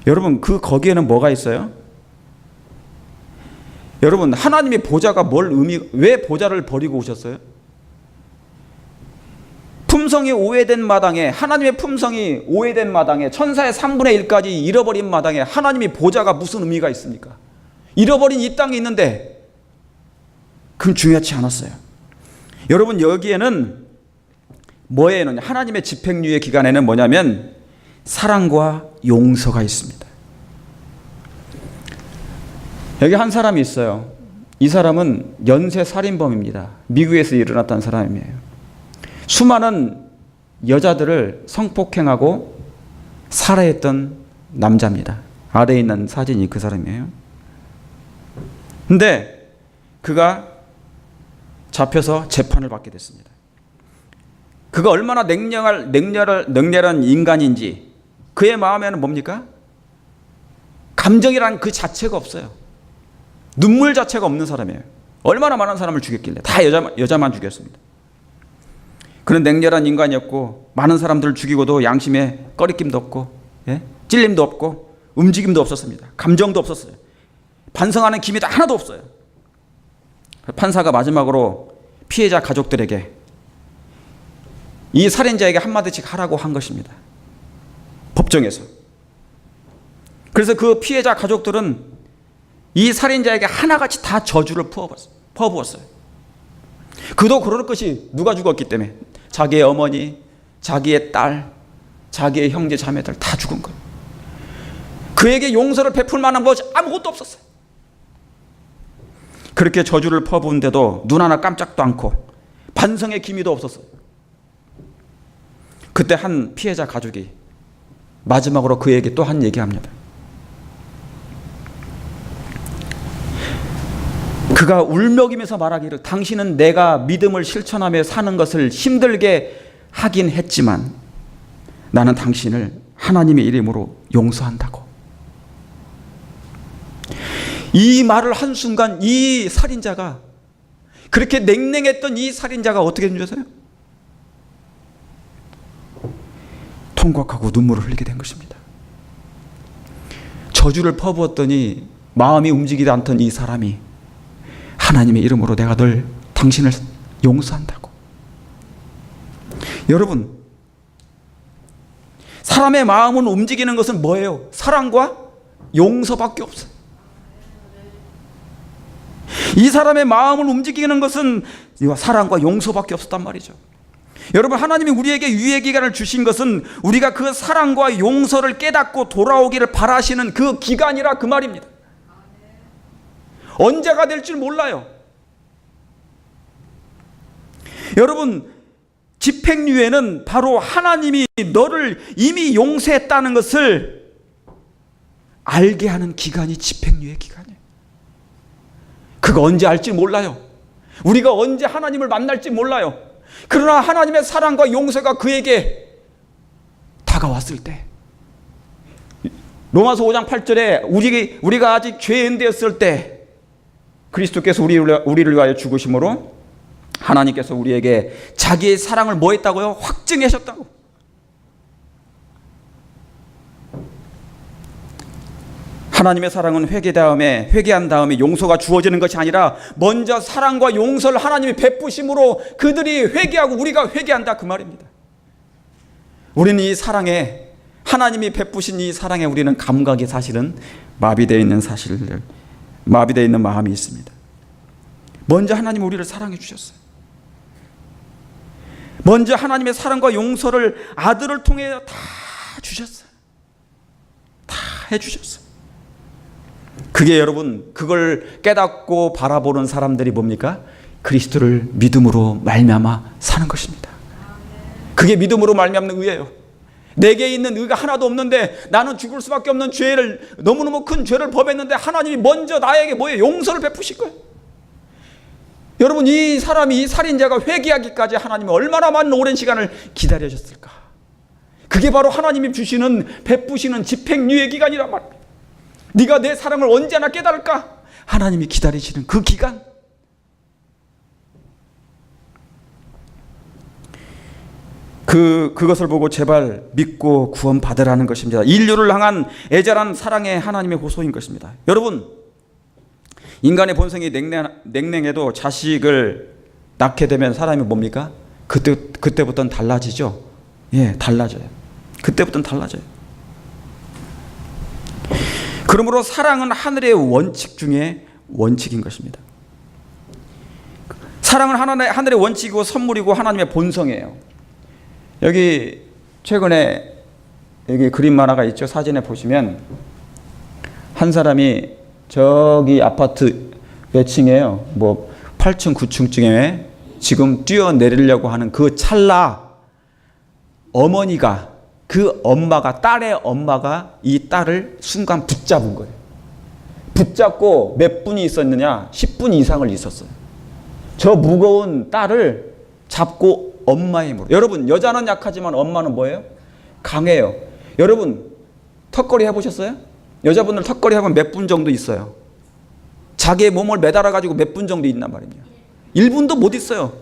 여러분, 거기에는 뭐가 있어요? 여러분, 하나님의 보좌가 왜 보좌를 버리고 오셨어요? 품성이 오해된 마당에, 하나님의 품성이 오해된 마당에, 천사의 3분의 1까지 잃어버린 마당에 하나님의 보좌가 무슨 의미가 있습니까? 잃어버린 이 땅에 있는데 그건 중요하지 않았어요. 여러분, 여기에는 뭐예요? 하나님의 집행유예 기간에는 뭐냐면 사랑과 용서가 있습니다. 여기 한 사람이 있어요. 이 사람은 연쇄 살인범입니다. 미국에서 일어났던 사람이에요. 수많은 여자들을 성폭행하고 살해했던 남자입니다. 아래에 있는 사진이 그 사람이에요. 근데 그가 잡혀서 재판을 받게 됐습니다. 그가 얼마나 냉렬한 인간인지, 그의 마음에는 뭡니까? 감정이란 그 자체가 없어요. 눈물 자체가 없는 사람이에요. 얼마나 많은 사람을 죽였길래. 다 여자만 죽였습니다. 그는 냉렬한 인간이었고 많은 사람들을 죽이고도 양심에 꺼리낌도 없고, 찔림도 없고 움직임도 없었습니다. 감정도 없었어요. 반성하는 기미도 하나도 없어요. 판사가 마지막으로 피해자 가족들에게 이 살인자에게 한마디씩 하라고 한 것입니다. 법정에서. 그래서 그 피해자 가족들은 이 살인자에게 하나같이 다 저주를 퍼부었어요. 그도 그럴 것이 누가 죽었기 때문에 자기의 어머니, 자기의 딸, 자기의 형제 자매들 다 죽은 거예요. 그에게 용서를 베풀 만한 것이 아무것도 없었어요. 그렇게 저주를 퍼부은데도 눈 하나 깜짝도 않고 반성의 기미도 없었어요. 그때 한 피해자 가족이 마지막으로 그에게 또 한 얘기합니다. 그가 울먹이면서 말하기를, 당신은 내가 믿음을 실천하며 사는 것을 힘들게 하긴 했지만 나는 당신을 하나님의 이름으로 용서한다고. 이 말을 한순간 이 살인자가, 그렇게 냉랭했던 이 살인자가 어떻게 된 줄 아세요? 통곡하고 눈물을 흘리게 된 것입니다. 저주를 퍼부었더니 마음이 움직이지 않던 이 사람이 하나님의 이름으로 내가 당신을 용서한다고. 여러분, 사람의 마음은 움직이는 것은 뭐예요? 사랑과 용서밖에 없어요. 이 사람의 마음을 움직이는 것은 사랑과 용서밖에 없었단 말이죠. 여러분, 하나님이 우리에게 유예 기간을 주신 것은 우리가 그 사랑과 용서를 깨닫고 돌아오기를 바라시는 그 기간이라 그 말입니다. 언제가 될지 몰라요. 여러분, 집행유예는 바로 하나님이 너를 이미 용서했다는 것을 알게 하는 기간이 집행유예 기간이에요. 그거 언제 알지 몰라요. 우리가 언제 하나님을 만날지 몰라요. 그러나 하나님의 사랑과 용서가 그에게 다가왔을 때, 로마서 5장 8절에 우리가 아직 죄인 되었을 때 그리스도께서 우리를 위하여 죽으심으로 하나님께서 우리에게 자기의 사랑을 뭐 했다고요? 확증하셨다고. 하나님의 사랑은 회개한 다음에 용서가 주어지는 것이 아니라 먼저 사랑과 용서를 하나님이 베푸심으로 그들이 회개하고 우리가 회개한다 그 말입니다. 우리는 이 사랑에, 하나님이 베푸신 이 사랑에 우리는 감각이 사실은 마비되어 있는 마음이 있습니다. 먼저 하나님 우리를 사랑해 주셨어요. 먼저 하나님의 사랑과 용서를 아들을 통해 다 주셨어요. 다 해주셨어요. 그게 여러분, 그걸 깨닫고 바라보는 사람들이 뭡니까? 그리스도를 믿음으로 말미암아 사는 것입니다. 그게 믿음으로 말미암는 의예요. 내게 있는 의가 하나도 없는데 나는 죽을 수밖에 없는 죄를, 너무너무 큰 죄를 범했는데 하나님이 먼저 나에게 뭐예요? 용서를 베푸실 거예요. 여러분, 이 사람이, 이 살인자가 회개하기까지 하나님이 얼마나 많은 오랜 시간을 기다리셨을까? 그게 바로 하나님이 주시는, 베푸시는 집행유예 기간이란 말입니다. 네가 내 사랑을 언제나 깨달을까? 하나님이 기다리시는 그 기간. 그것을 보고 제발 믿고 구원 받으라는 것입니다. 인류를 향한 애절한 사랑의 하나님의 호소인 것입니다. 여러분, 인간의 본성이 냉랭해도 자식을 낳게 되면 사람이 뭡니까? 그때부터는 달라지죠. 예, 달라져요. 그때부터는 달라져요. 그러므로 사랑은 하늘의 원칙 중에 원칙인 것입니다. 사랑은 하늘의 원칙이고 선물이고 하나님의 본성이에요. 여기 최근에 여기 그림 만화가 있죠. 사진에 보시면 한 사람이 저기 아파트 몇 층이에요? 뭐 8층, 9층쯤에 지금 뛰어내리려고 하는 그 찰나 어머니가, 그 엄마가, 딸의 엄마가 이 딸을 순간 붙잡은 거예요. 붙잡고 몇 분이 있었느냐? 10분 이상을 있었어요. 저 무거운 딸을 잡고 엄마의 힘으로. 여러분, 여자는 약하지만 엄마는 뭐예요? 강해요. 여러분, 턱걸이 해보셨어요? 여자분들 턱걸이 하면 몇 분 정도 있어요? 자기의 몸을 매달아 가지고 몇 분 정도 있단 말이에요. 1분도 못 있어요.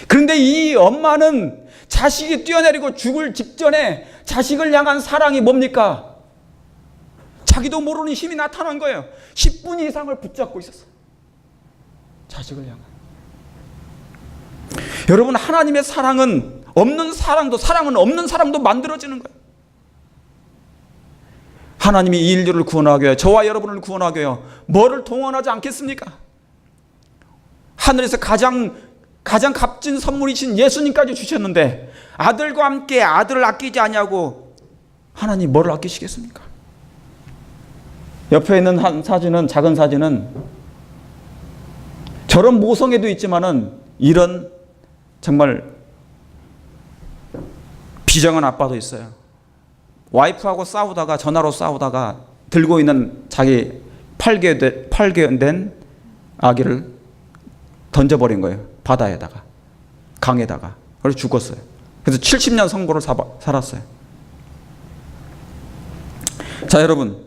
그런데 이 엄마는 자식이 뛰어내리고 죽을 직전에 자식을 향한 사랑이 뭡니까? 자기도 모르는 힘이 나타난 거예요. 10분 이상을 붙잡고 있었어요. 자식을 향한. 여러분, 하나님의 사랑은 사랑은 없는 사랑도 만들어지는 거예요. 하나님이 이 인류를 구원하기 위해, 저와 여러분을 구원하기 위해 뭐를 동원하지 않겠습니까? 하늘에서 가장 값진 선물이신 예수님까지 주셨는데 아들과 함께 아들을 아끼지 아니하고 하나님 뭐를 아끼시겠습니까? 옆에 있는 한 사진은, 작은 사진은 저런 모성애도 있지만은 이런 정말 비정한 아빠도 있어요. 와이프하고 싸우다가, 전화로 싸우다가 들고 있는 자기 8개월 된 아기를 던져버린 거예요. 바다에다가, 강에다가. 그래서 죽었어요. 그래서 70년 선고를 살았어요. 자, 여러분,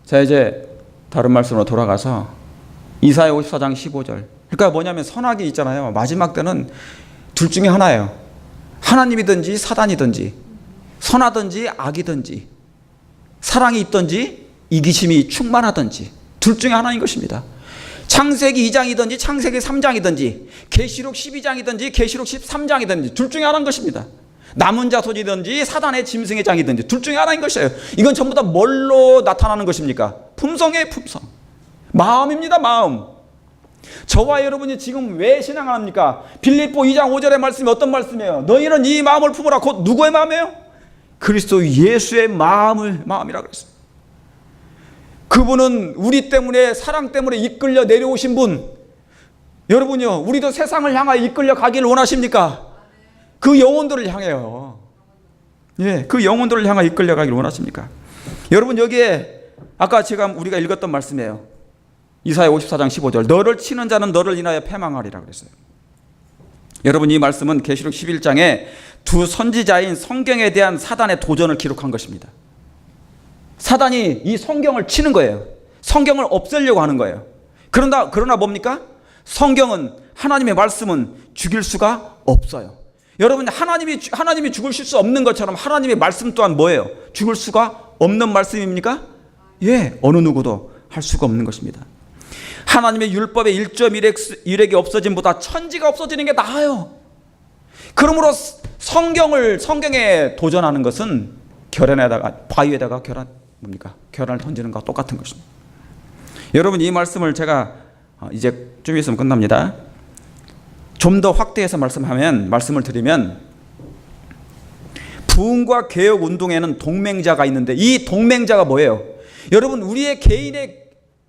자, 이제 다른 말씀으로 돌아가서 이사야 54장 15절. 그러니까 뭐냐면 선악이 있잖아요. 마지막 때는 둘 중에 하나예요. 하나님이든지 사단이든지, 선하든지 악이든지, 사랑이 있든지 이기심이 충만하든지, 둘 중에 하나인 것입니다. 창세기 2장이든지 창세기 3장이든지 계시록 12장이든지 계시록 13장이든지 둘 중에 하나인 것입니다. 남은 자손이든지 사단의 짐승의 장이든지 둘 중에 하나인 것이에요. 이건 전부 다 뭘로 나타나는 것입니까? 품성의 품성. 마음입니다. 마음. 저와 여러분이 지금 왜 신앙을 합니까? 빌립보 2장 5절의 말씀이 어떤 말씀이에요? 너희는 이 마음을 품으라. 곧 누구의 마음이에요? 그리스도 예수의 마음이라고 그랬어요. 그분은 우리 때문에, 사랑 때문에 이끌려 내려오신 분. 여러분요, 우리도 세상을 향하여 이끌려 가기를 원하십니까? 그 영혼들을 향해요. 예, 그 영혼들을 향하여 이끌려 가기를 원하십니까? 여러분, 여기에 아까 우리가 읽었던 말씀이에요. 이사야 54장 15절. 너를 치는 자는 너를 인하여 패망하리라 그랬어요. 여러분, 이 말씀은 계시록 11장에 두 선지자인 성경에 대한 사단의 도전을 기록한 것입니다. 사단이 이 성경을 치는 거예요. 성경을 없애려고 하는 거예요. 그러나 뭡니까? 성경은, 하나님의 말씀은 죽일 수가 없어요. 여러분, 하나님이 죽으실 수 없는 것처럼 하나님의 말씀 또한 뭐예요? 죽을 수가 없는 말씀입니까? 예, 어느 누구도 할 수가 없는 것입니다. 하나님의 율법의 1.1획이 없어짐보다 천지가 없어지는 게 나아요. 그러므로 성경에 도전하는 것은 바위에다가 계란을 던지는 것과 똑같은 것입니다. 여러분, 이 말씀을 제가 이제 좀 있으면 끝납니다. 좀 더 확대해서 말씀을 드리면, 부흥과 개혁 운동에는 동맹자가 있는데 이 동맹자가 뭐예요? 여러분, 우리의 개인의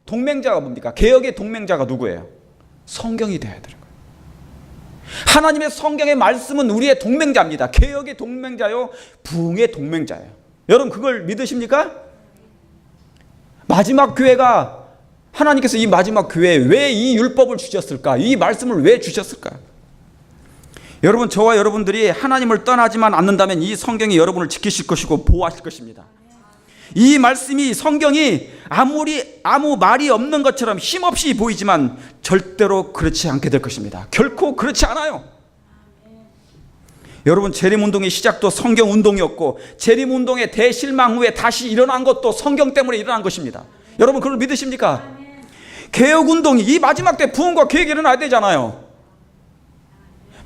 동맹자가 뭡니까? 개혁의 동맹자가 누구예요? 성경이 되어야 되는 거예요. 하나님의 성경의 말씀은 우리의 동맹자입니다. 개혁의 동맹자요, 부흥의 동맹자예요. 여러분, 그걸 믿으십니까? 마지막 교회가 하나님께서 이 마지막 교회에 왜 이 율법을 주셨을까? 이 말씀을 왜 주셨을까? 여러분, 저와 여러분들이 하나님을 떠나지만 않는다면 이 성경이 여러분을 지키실 것이고 보호하실 것입니다. 이 말씀이, 성경이 아무 말이 없는 것처럼 힘없이 보이지만 절대로 그렇지 않게 될 것입니다. 결코 그렇지 않아요. 여러분, 재림운동의 시작도 성경운동이었고 재림운동의 대실망 후에 다시 일어난 것도 성경 때문에 일어난 것입니다. 여러분, 그걸 믿으십니까? 개혁운동이, 이 마지막 때 부흥과 개혁이 일어나야 되잖아요.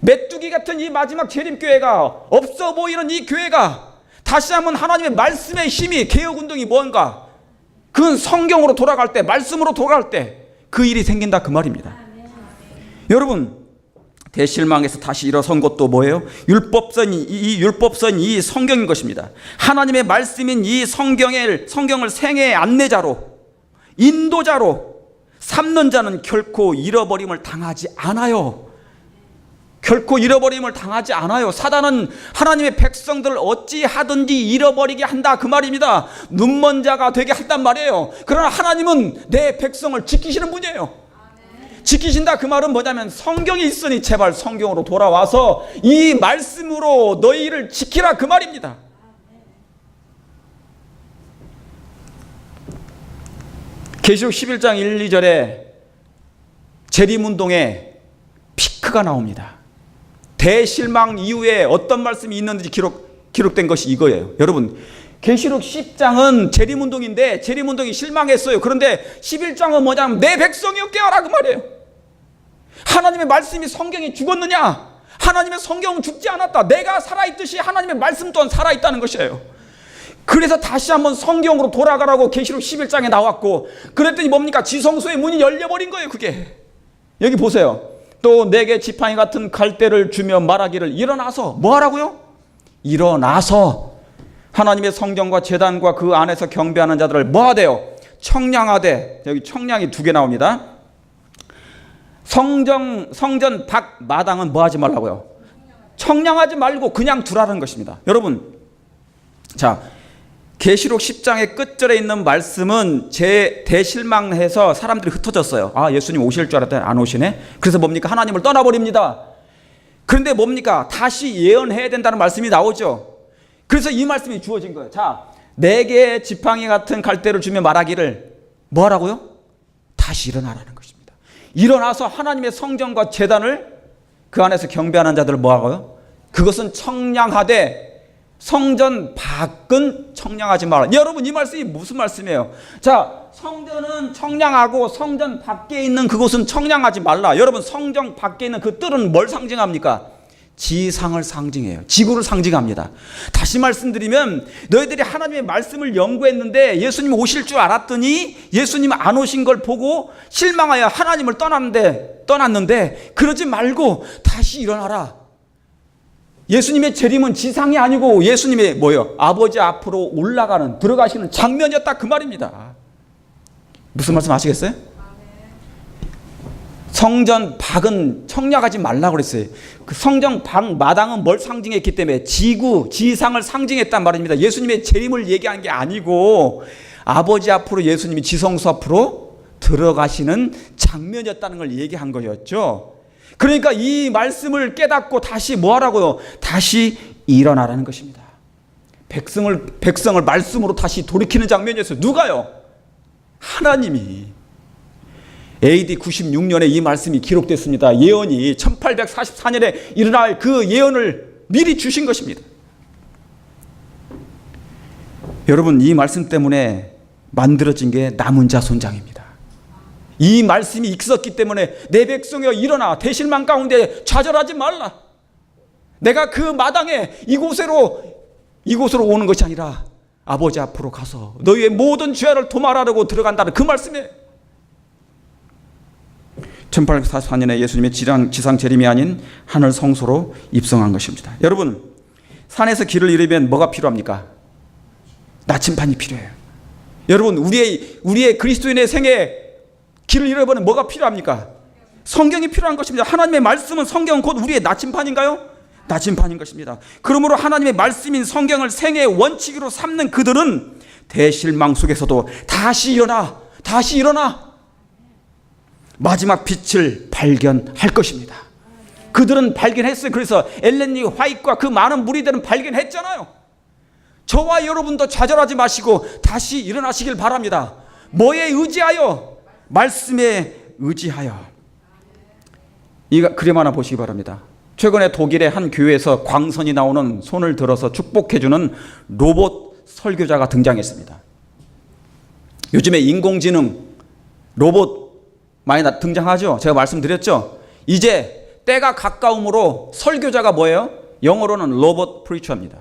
메뚜기 같은 이 마지막 재림교회가, 없어 보이는 이 교회가 다시 한번 하나님의 말씀의 힘이, 개혁운동이 뭔가, 그건 성경으로 돌아갈 때, 말씀으로 돌아갈 때 그 일이 생긴다, 그 말입니다. 여러분, 대실망에서 다시 일어선 것도 뭐예요? 율법선 이 성경인 것입니다. 하나님의 말씀인 이 성경을 생애의 안내자로, 인도자로 삼는 자는 결코 잃어버림을 당하지 않아요. 결코 잃어버림을 당하지 않아요. 사단은 하나님의 백성들을 어찌하든지 잃어버리게 한다, 그 말입니다. 눈먼 자가 되게 한단 말이에요. 그러나 하나님은 내 백성을 지키시는 분이에요. 지키신다, 그 말은 뭐냐면 성경이 있으니 제발 성경으로 돌아와서 이 말씀으로 너희를 지키라, 그 말입니다. 계시록 11장 1, 2절에 재림운동의 피크가 나옵니다. 대실망 이후에 어떤 말씀이 있는지 기록된 것이 이거예요. 여러분, 계시록 10장은 재림운동인데 재림운동이 실망했어요. 그런데 11장은 뭐냐면 내 백성이여 깨어라, 그 말이에요. 하나님의 말씀이, 성경이 죽었느냐? 하나님의 성경은 죽지 않았다. 내가 살아있듯이 하나님의 말씀 또한 살아있다는 것이에요. 그래서 다시 한번 성경으로 돌아가라고 계시록 11장에 나왔고, 그랬더니 뭡니까? 지성소의 문이 열려버린 거예요. 그게 여기 보세요. 또 내게 지팡이 같은 갈대를 주며 말하기를, 일어나서, 뭐 하라고요? 일어나서 하나님의 성경과 제단과 그 안에서 경배하는 자들을 뭐 하대요? 청량하되. 여기 청량이 두 개 나옵니다. 성전 밖 마당은 뭐 하지 말라고요? 청량하지 말고 그냥 두라는 것입니다. 여러분, 자, 계시록 10장의 끝절에 있는 말씀은 대실망해서 사람들이 흩어졌어요. 아, 예수님 오실 줄 알았더니 안 오시네. 그래서 뭡니까? 하나님을 떠나버립니다. 그런데 뭡니까? 다시 예언해야 된다는 말씀이 나오죠. 그래서 이 말씀이 주어진 거예요. 자, 내게 지팡이 같은 갈대를 주며 말하기를, 뭐 하라고요? 다시 일어나라는 것입니다. 일어나서 하나님의 성전과 제단을, 그 안에서 경배하는 자들을 뭐 하고요? 그것은 청량하되 성전 밖은 청량하지 마라. 여러분, 이 말씀이 무슨 말씀이에요? 자, 성전은 청량하고 성전 밖에 있는 그곳은 청량하지 말라. 여러분, 성전 밖에 있는 그 뜰은 뭘 상징합니까? 지상을 상징해요. 지구를 상징합니다. 다시 말씀드리면, 너희들이 하나님의 말씀을 연구했는데 예수님 오실 줄 알았더니 예수님 안 오신 걸 보고 실망하여 하나님을 떠났는데 그러지 말고 다시 일어나라. 예수님의 재림은 지상이 아니고 예수님의 뭐예요? 아버지 앞으로 올라가는, 들어가시는 장면이었다, 그 말입니다. 무슨 말씀 아시겠어요? 성전 밖은 청량하지 말라고 그랬어요. 그 성전 밖 마당은 뭘 상징했기 때문에 지상을 상징했단 말입니다. 예수님의 재림을 얘기한 게 아니고 아버지 앞으로 예수님이 지성소 앞으로 들어가시는 장면이었다는 걸 얘기한 거였죠. 그러니까 이 말씀을 깨닫고 다시 뭐 하라고요? 다시 일어나라는 것입니다. 백성을 말씀으로 다시 돌이키는 장면이었어요. 누가요? 하나님이. AD 96년에 이 말씀이 기록됐습니다. 예언이 1844년에 일어날 그 예언을 미리 주신 것입니다. 여러분, 이 말씀 때문에 만들어진 게 남은 자 손장입니다. 이 말씀이 있었기 때문에 내 백성이여 일어나, 대실망 가운데 좌절하지 말라. 내가 그 마당에 이곳으로 오는 것이 아니라 아버지 앞으로 가서 너희의 모든 죄를 도말하려고 들어간다는 그 말씀이에요. 1844년에 예수님의 지상 재림이 아닌 하늘 성소로 입성한 것입니다. 여러분, 산에서 길을 잃으면 뭐가 필요합니까? 나침반이 필요해요. 여러분, 우리의 그리스도인의 생애 길을 잃어버리면 뭐가 필요합니까? 성경이 필요한 것입니다. 하나님의 말씀은, 성경은 곧 우리의 나침반인가요? 나침반인 것입니다. 그러므로 하나님의 말씀인 성경을 생애의 원칙으로 삼는 그들은 대실망 속에서도 다시 일어나, 마지막 빛을 발견할 것입니다. 그들은 발견했어요. 그래서 엘렌 지 화이트와 그 많은 무리들은 발견했잖아요. 저와 여러분도 좌절하지 마시고 다시 일어나시길 바랍니다. 뭐에 의지하여? 말씀에 의지하여. 이 그림 하나 보시기 바랍니다. 최근에 독일의 한 교회에서 광선이 나오는 손을 들어서 축복해주는 로봇 설교자가 등장했습니다. 요즘에 인공지능 로봇 많이 등장하죠. 제가 말씀드렸죠. 이제 때가 가까움으로 설교자가 뭐예요? 영어로는 로봇 프리처입니다.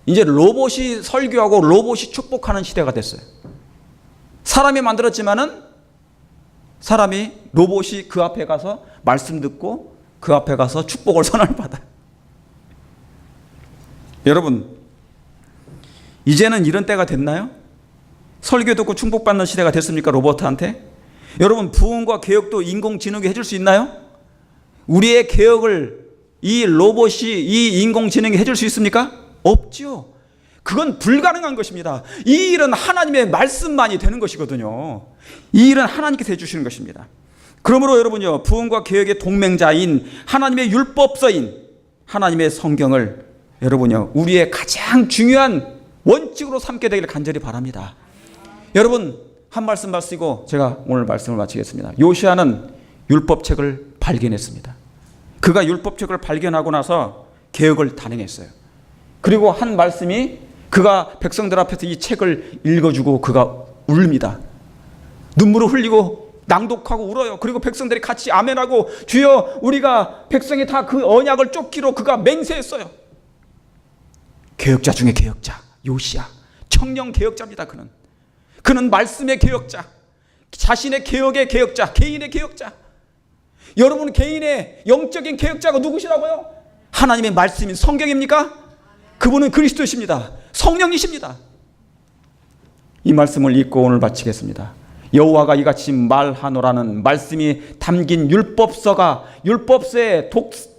이제 로봇이 설교하고 로봇이 축복하는 시대가 됐어요. 사람이 만들었지만은 사람이 로봇이 그 앞에 가서 말씀 듣고 그 앞에 가서 축복을 선언을 받아요. 여러분, 이제는 이런 때가 됐나요? 설교 듣고 축복받는 시대가 됐습니까? 로봇한테? 여러분, 부흥과 개혁도 인공지능이 해줄 수 있나요? 우리의 개혁을 이 로봇이, 이 인공지능이 해줄 수 있습니까? 없죠. 그건 불가능한 것입니다. 이 일은 하나님의 말씀만이 되는 것이거든요. 이 일은 하나님께서 해주시는 것입니다. 그러므로 여러분요, 부흥과 개혁의 동맹자인 하나님의 율법서인 하나님의 성경을 여러분요, 우리의 가장 중요한 원칙으로 삼게 되기를 간절히 바랍니다. 여러분, 한 말씀 마치고 제가 오늘 말씀을 마치겠습니다. 요시아는 율법책을 발견했습니다. 그가 율법책을 발견하고 나서 개혁을 단행했어요. 그리고 한 말씀이 그가 백성들 앞에서 이 책을 읽어주고 그가 웁니다. 눈물을 흘리고 낭독하고 울어요. 그리고 백성들이 같이 아멘하고 주여 우리가 백성이 다 그 언약을 쫓기로 그가 맹세했어요. 개혁자 중에 개혁자 요시야, 청년 개혁자입니다. 그는 말씀의 개혁자, 자신의 개혁의 개혁자, 개인의 개혁자. 여러분 개인의 영적인 개혁자가 누구시라고요? 하나님의 말씀인 성경입니까? 그분은 그리스도이십니다. 성령이십니다. 이 말씀을 읽고 오늘 마치겠습니다. 여호와가 이같이 말하노라는 말씀이 담긴 율법서의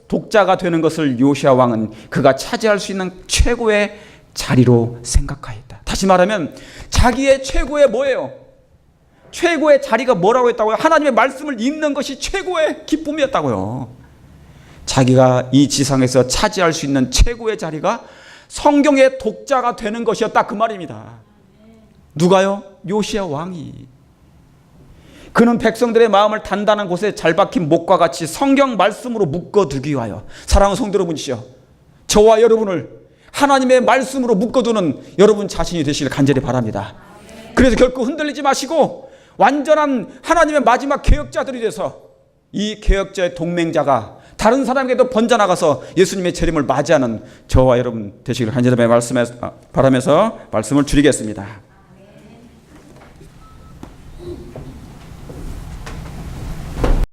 독자가 되는 것을 요시야 왕은 그가 차지할 수 있는 최고의 자리로 생각하였다. 다시 말하면 자기의 최고의 뭐예요? 최고의 자리가 뭐라고 했다고요? 하나님의 말씀을 읽는 것이 최고의 기쁨이었다고요. 자기가 이 지상에서 차지할 수 있는 최고의 자리가 성경의 독자가 되는 것이었다, 그 말입니다. 누가요? 요시야 왕이. 그는 백성들의 마음을 단단한 곳에 잘 박힌 목과 같이 성경 말씀으로 묶어두기 위하여, 사랑하는 성도 여러분이시여, 저와 여러분을 하나님의 말씀으로 묶어두는 여러분 자신이 되시길 간절히 바랍니다. 그래서 결코 흔들리지 마시고 완전한 하나님의 마지막 개혁자들이 돼서 이 개혁자의 동맹자가 다른 사람에게도 번져나가서 예수님의 재림을 맞이하는 저와 여러분 되시길 간절히 바라면서 말씀을 줄이겠습니다.